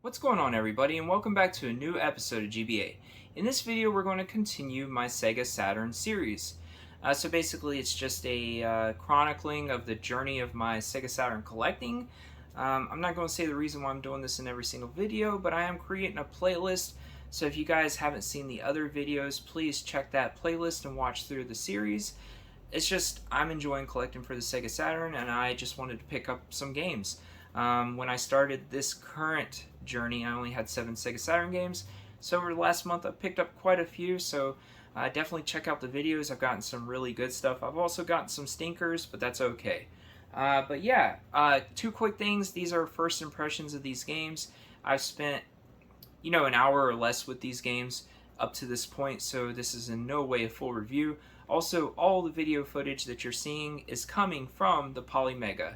What's going on, everybody, and welcome back to a new episode of GBA. In this video we're going to continue my Sega Saturn series. So basically it's just a chronicling of the journey of my Sega Saturn collecting. I'm not going to say the reason why I'm doing this in every single video, but I am creating a playlist. So if you guys haven't seen the other videos, please check that playlist and watch through the series. It's just I'm enjoying collecting for the Sega Saturn, and I just wanted to pick up some games. When I started this current journey, I only had 7 Sega Saturn games, so over the last month I picked up quite a few, so definitely check out the videos. I've gotten some really good stuff. I've also gotten some stinkers, but that's okay. But yeah, 2 quick things. These are first impressions of these games. I've spent, an hour or less with these games up to this point, so this is in no way a full review. Also, all the video footage that you're seeing is coming from the Polymega.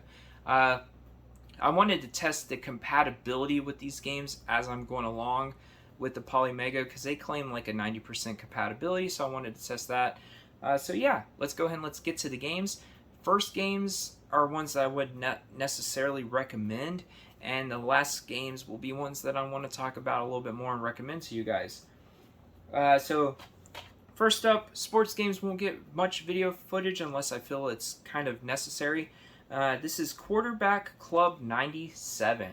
I wanted to test the compatibility with these games as I'm going along with the Polymega, because they claim like a 90% compatibility, so I wanted to test that. So yeah, let's go ahead and let's get to the games. First games are ones that I would not necessarily recommend, and the last games will be ones that I want to talk about a little bit more and recommend to you guys. So first up, sports games won't get much video footage unless I feel it's kind of necessary. This is Quarterback Club 97.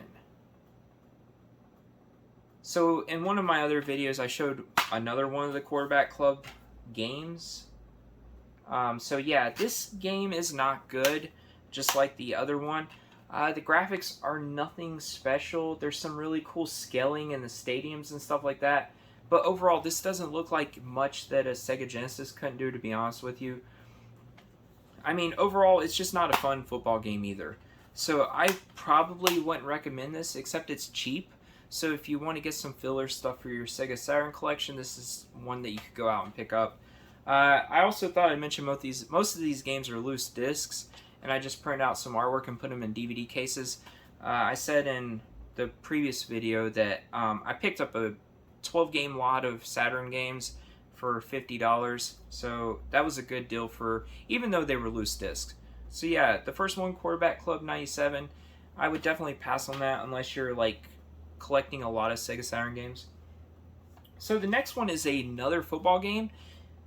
So in one of my other videos, I showed another one of the Quarterback Club games. So yeah, this game is not good, just like the other one. The graphics are nothing special. There's some really cool scaling in the stadiums and stuff like that. But overall, this doesn't look like much that a Sega Genesis couldn't do, to be honest with you. I mean, overall, it's just not a fun football game either. So I probably wouldn't recommend this, except it's cheap. So if you want to get some filler stuff for your Sega Saturn collection, this is one that you could go out and pick up. I also thought I'd mention most of these games are loose discs, and I just printed out some artwork and put them in DVD cases. I said in the previous video that I picked up a 12-game lot of Saturn games for $50, so that was a good deal for, even though they were loose discs. So yeah, the first one, Quarterback Club 97, I would definitely pass on that unless you're like collecting a lot of Sega Saturn games. So the next one is another football game,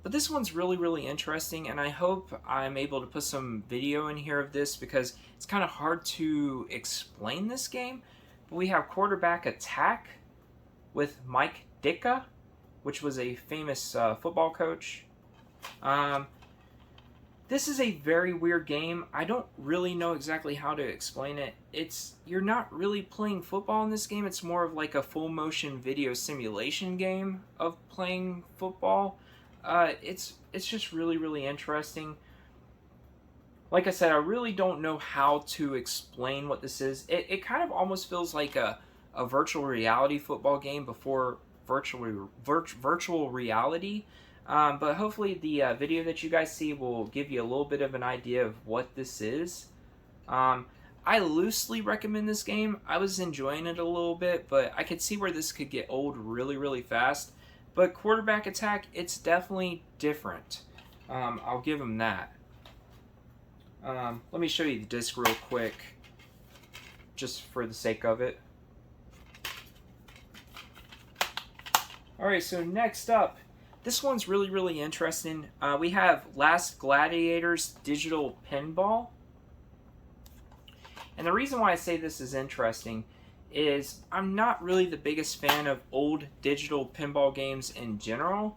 but this one's really interesting, and I hope I'm able to put some video in here of this because it's kind of hard to explain this game. But we have Quarterback Attack with Mike Ditka, which was a famous football coach. This is a very weird game. I don't really know exactly how to explain it. You're not really playing football in this game. It's more of like a full motion video simulation game of playing football. It's just really interesting. Like I said, I really don't know how to explain what this is. It kind of almost feels like a virtual reality football game before virtual reality, but hopefully the video that you guys see will give you a little bit of an idea of what this is. I loosely recommend this game. I was enjoying it a little bit, but I could see where this could get old really fast. But Quarterback Attack, it's definitely different. I'll give them that. Let me show you the disc real quick, just for the sake of it. Alright, so next up, this one's really interesting. We have Last Gladiators Digital Pinball. And the reason why I say this is interesting is I'm not really the biggest fan of old digital pinball games in general.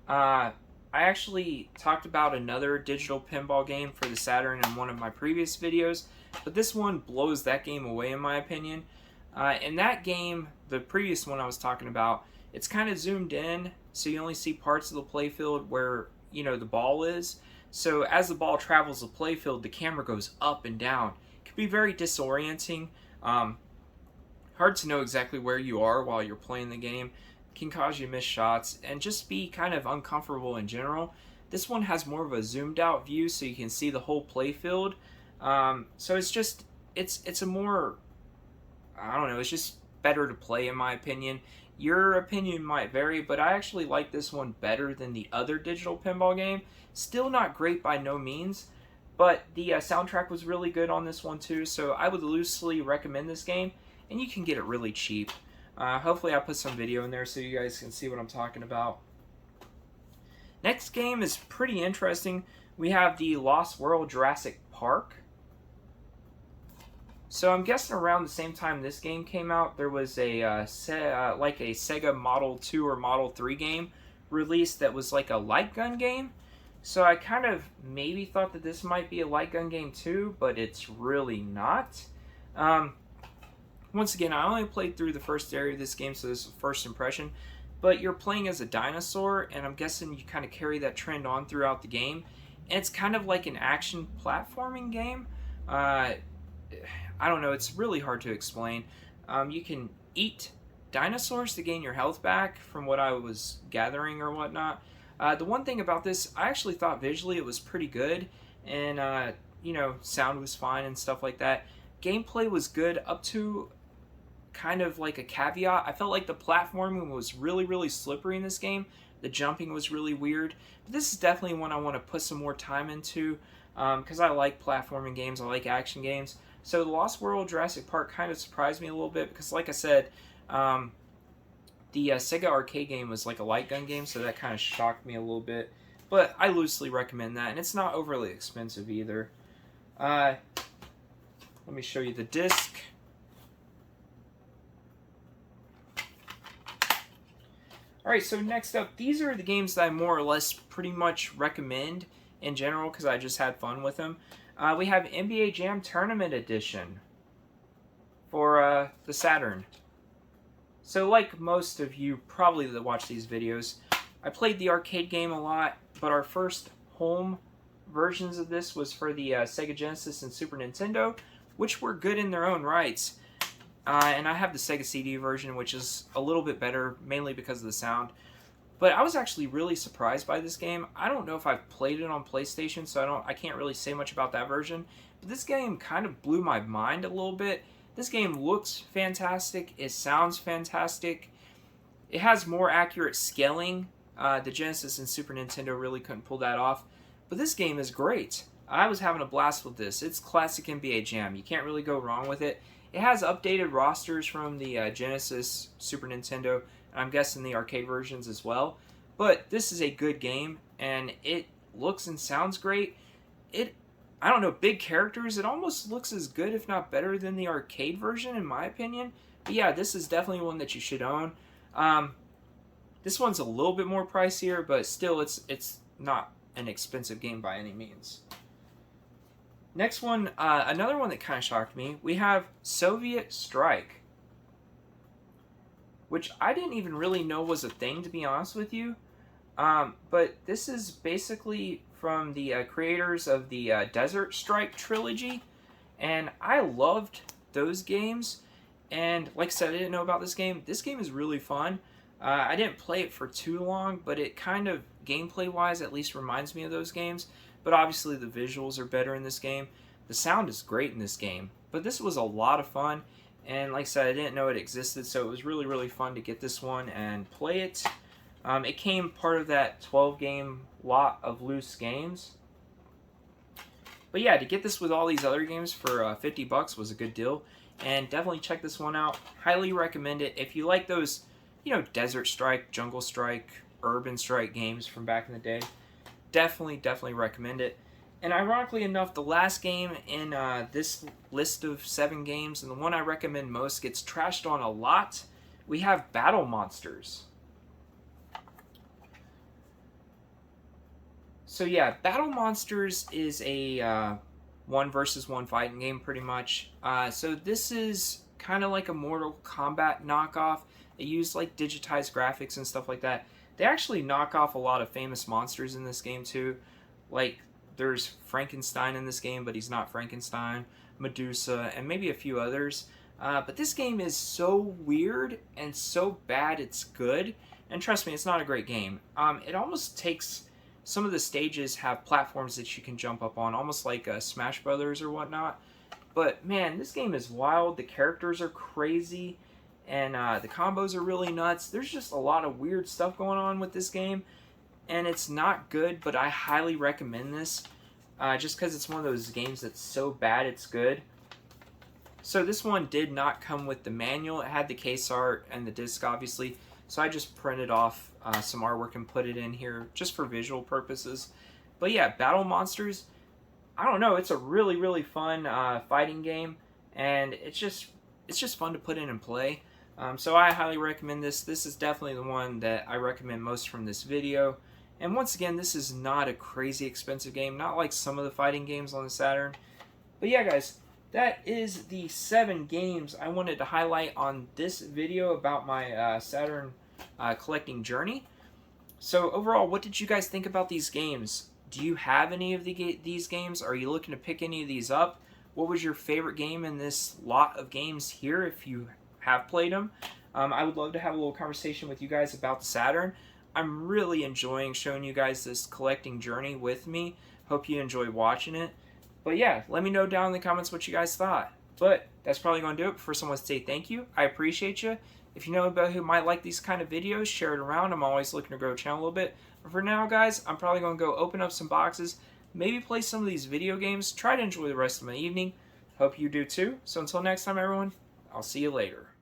I actually talked about another digital pinball game for the Saturn in one of my previous videos, but this one blows that game away in my opinion. In that game, the previous one I was talking about, it's kind of zoomed in, so you only see parts of the playfield where, the ball is. So as the ball travels the playfield, the camera goes up and down. It can be very disorienting. Hard to know exactly where you are while you're playing the game. It can cause you to miss shots and just be kind of uncomfortable in general. This one has more of a zoomed out view, so you can see the whole playfield. So it's a more, I don't know, it's just better to play in my opinion. Your opinion might vary, but I actually like this one better than the other digital pinball game. Still not great by no means, but the soundtrack was really good on this one too, so I would loosely recommend this game. and you can get it really cheap. Hopefully I put some video in there so you guys can see what I'm talking about. Next game is pretty interesting. We have the Lost World Jurassic Park. So I'm guessing around the same time this game came out, there was a like a Sega Model 2 or Model 3 game released that was like a light gun game. So I kind of maybe thought that this might be a light gun game too, but it's really not. Once again, I only played through the first area of this game, so this is first impression. But you're playing as a dinosaur, and I'm guessing you kind of carry that trend on throughout the game. And it's kind of like an action platforming game. I don't know, it's really hard to explain. You can eat dinosaurs to gain your health back, from what I was gathering or whatnot. The one thing about this, I actually thought visually it was pretty good, and sound was fine and stuff like that. Gameplay was good up to kind of like a caveat. I felt like the platforming was really, really slippery in this game. The jumping was really weird. But this is definitely one I want to put some more time into, because I like platforming games, I like action games. So the Lost World Jurassic Park kind of surprised me a little bit, because like I said, the Sega arcade game was like a light gun game, so that kind of shocked me a little bit. But I loosely recommend that, and it's not overly expensive either. Let me show you the disc. Alright, so next up, these are the games that I more or less pretty much recommend in general because I just had fun with them. We have NBA Jam Tournament Edition for the Saturn. So like most of you probably that watch these videos, I played the arcade game a lot, but our first home versions of this was for the Sega Genesis and Super Nintendo, which were good in their own rights. And I have the Sega CD version, which is a little bit better, mainly because of the sound. But I was actually really surprised by this game. I don't know if I've played it on PlayStation, so I can't really say much about that version. But this game kind of blew my mind a little bit. This game looks fantastic. It sounds fantastic. It has more accurate scaling. The Genesis and Super Nintendo really couldn't pull that off. But this game is great. I was having a blast with this. It's classic NBA Jam. You can't really go wrong with it. It has updated rosters from the Genesis, Super Nintendo, and I'm guessing the arcade versions as well. But this is a good game, and it looks and sounds great. I don't know, big characters, it almost looks as good, if not better, than the arcade version, in my opinion. But yeah, this is definitely one that you should own. This one's a little bit more pricier, but still, it's not an expensive game by any means. Next one, another one that kind of shocked me, we have Soviet Strike, which I didn't even really know was a thing, to be honest with you. But this is basically from the creators of the Desert Strike trilogy, and I loved those games. And like I said, I didn't know about this game. This game is really fun. I didn't play it for too long, but it kind of, gameplay-wise, at least reminds me of those games. But obviously the visuals are better in this game. The sound is great in this game. But this was a lot of fun. And like I said, I didn't know it existed, so it was really, really fun to get this one and play it. It came part of that 12-game lot of loose games. But yeah, to get this with all these other games for $50 was a good deal. And definitely check this one out. Highly recommend it. If you like those, Desert Strike, Jungle Strike, Urban Strike games from back in the day, definitely recommend it. And ironically enough, the last game in this list of 7 games, and the one I recommend most, gets trashed on a lot. We have Battle Monsters. So yeah, Battle Monsters is a 1 versus 1 fighting game, pretty much. So this is kind of like a Mortal Kombat knockoff. They use like digitized graphics and stuff like that. They actually knock off a lot of famous monsters in this game too. Like, there's Frankenstein in this game, but he's not Frankenstein. Medusa, and maybe a few others. But this game is so weird and so bad it's good. And trust me, it's not a great game. It almost takes... Some of the stages have platforms that you can jump up on, almost like Smash Brothers or whatnot. But man, this game is wild. The characters are crazy. And the combos are really nuts. There's just a lot of weird stuff going on with this game. And it's not good, but I highly recommend this. Just because it's one of those games that's so bad it's good. So this one did not come with the manual. It had the case art and the disc, obviously. So I just printed off some artwork and put it in here just for visual purposes. But yeah, Battle Monsters, I don't know. It's a really, really fun fighting game, and it's just fun to put in and play. So I highly recommend this. This is definitely the one that I recommend most from this video. And once again, this is not a crazy expensive game, not like some of the fighting games on the Saturn. But yeah, guys, that is the 7 games I wanted to highlight on this video about my Saturn collecting journey. So overall, what did you guys think about these games? Do you have any of these games? Are you looking to pick any of these up? What was your favorite game in this lot of games here, if you have played them? I would love to have a little conversation with you guys about the Saturn. I'm really enjoying showing you guys this collecting journey with me. Hope you enjoy watching it. But yeah, let me know down in the comments what you guys thought. But that's probably going to do it. First, I want to say thank you. I appreciate you. If you know anybody who might like these kind of videos, share it around. I'm always looking to grow the channel a little bit. But for now, guys, I'm probably going to go open up some boxes, maybe play some of these video games, try to enjoy the rest of my evening. Hope you do too. So until next time, everyone, I'll see you later.